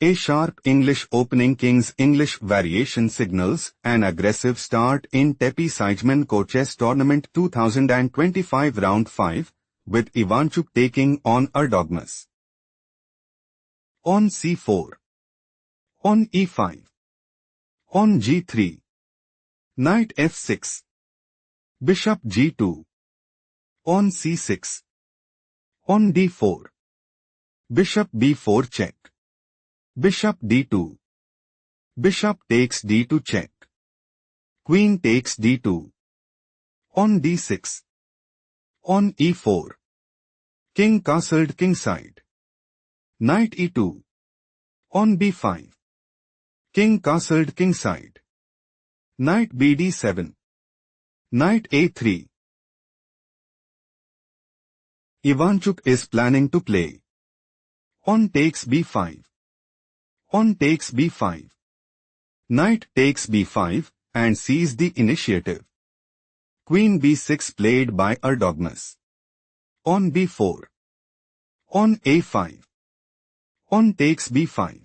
A sharp English opening. King's English variation signals an aggressive start in Tepe Sigemenko Chess Tournament 2025 Round 5, with Ivanchuk taking on Erdoğan. On c4. On e5. On g3. Knight f6. Bishop g2. On c6. On d4. Bishop b4 check. Bishop d2. Bishop takes d2 check. Queen takes d2. On d6. On e4. King castled kingside. Knight e2. On b5. King castled kingside. Knight bd7. Knight a3. Ivanchuk is planning to play. On takes b5. On takes b5. Knight takes b5 and seizes the initiative. Queen b6 played by Erdoğan. On b4. On a5. On takes b5.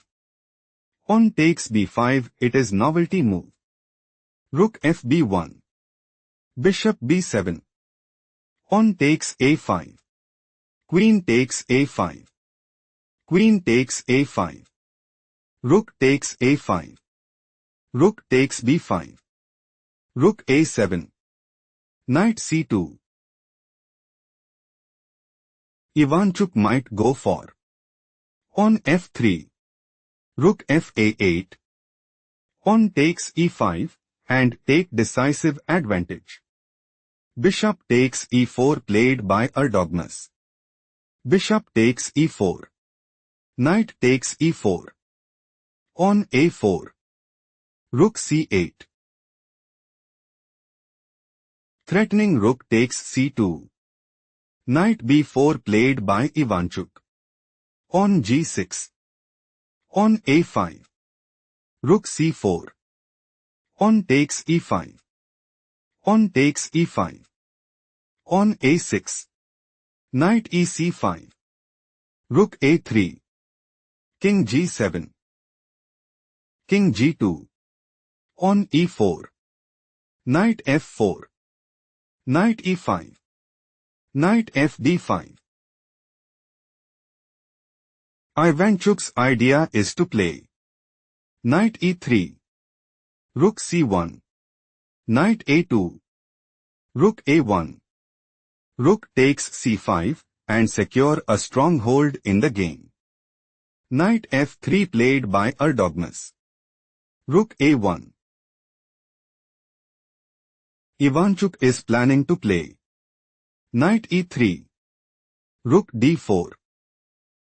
On takes b5, it is novelty move. Rook fb1. Bishop b7. On takes a5. Queen takes a5. Queen takes a5. Rook takes a5. Rook takes b5. Rook a7. Knight c2. Ivanchuk might go for. On f3. Rook fa8. On takes e5 and take decisive advantage. Bishop takes e4 played by Erdoğan. Bishop takes e4. Knight takes e4. On a4. Rook c8. Threatening rook takes c2. Knight b4 played by Ivanchuk. On g6. On a5. Rook c4. On takes e5. On takes e5. On a6. Knight ec5. Rook a3. King g7. King g2. On e4. Knight f4. Knight e5. Knight fd5. Ivanchuk's idea is to play Knight e3. Rook c1. Knight a2. Rook a1. Rook takes c5 and secure a stronghold in the game. Knight f3 played by Erdoğan. Rook a1. Ivanchuk is planning to play Knight e3. Rook d4.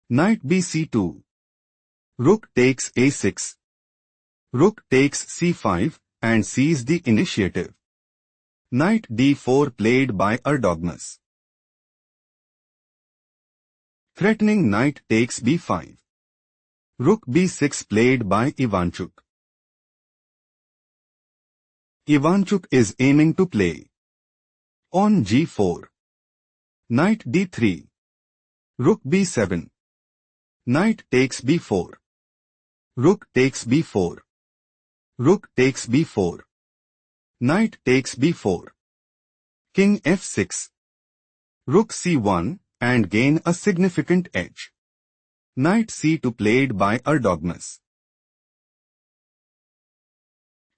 Knight bc2. Rook takes a6. Rook takes c5 and seizes the initiative. Knight d4 played by Erdoğan. Threatening knight takes b5. Rook b6 played by Ivanchuk. Ivanchuk is aiming to play on g4. Knight d3. Rook b7. Knight takes b4. Rook takes b4. Rook takes b4. Knight takes b4. King f6. Rook c1 and gain a significant edge. Knight c2 played by Erdoğan.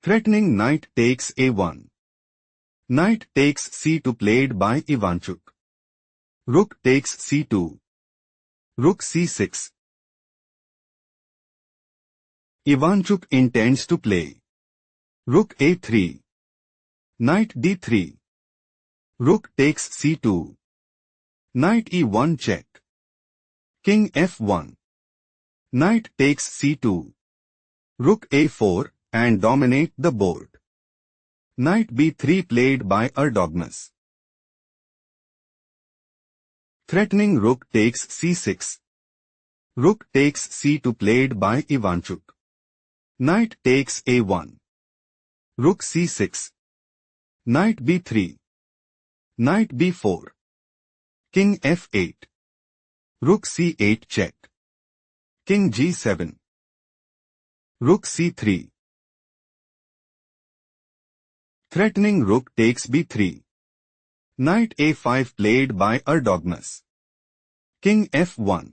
Threatening knight takes a1. Knight takes c2 played by Ivanchuk. Rook takes c2. Rook c6. Ivanchuk intends to play Rook a3. Knight d3. Rook takes c2. Knight e1 check. King f1. Knight takes c2. Rook a4 and dominate the board. Knight b3 played by Erdoğan. Threatening rook takes c6. Rook takes c2 played by Ivanchuk. Knight takes a1. Rook c6. Knight b3. Knight b4. King f8. Rook c8 check. King g7. Rook c3. Threatening rook takes b3. Knight a5 played by Erdoğan. King f1.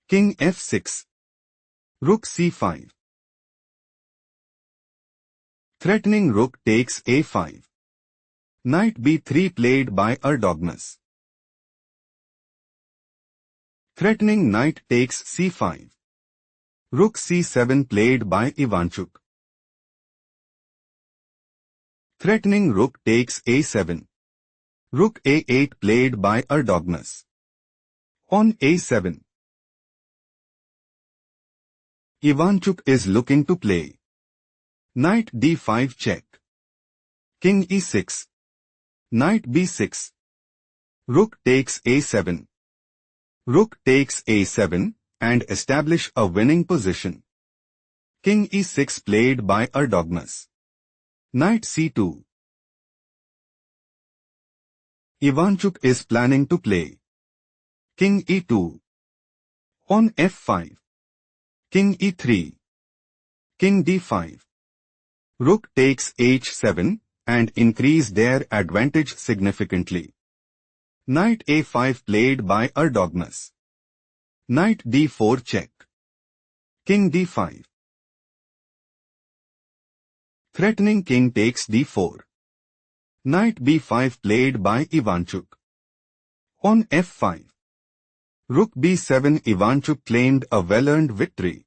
King f6. Rook c5. Threatening rook takes a5. Knight b3 played by Erdoğan. Threatening knight takes c5. Rook c7 played by Ivanchuk. Threatening rook takes a7. Rook a8 played by Erdoğan. On a7. Ivanchuk is looking to play. Knight d5 check. King e6. Knight b6. Rook takes a7. Rook takes a7 and establish a winning position. King e6 played by Erdoğan. Knight c2. Ivanchuk is planning to play. King e2. On f5. King e3. King d5. Rook takes h7 and increase their advantage significantly. Knight a5 played by Erdoğan. Knight d4 check. King d5. Threatening king takes d4. Knight b5 played by Ivanchuk. On f5. Rook b7. Ivanchuk claimed a well-earned victory.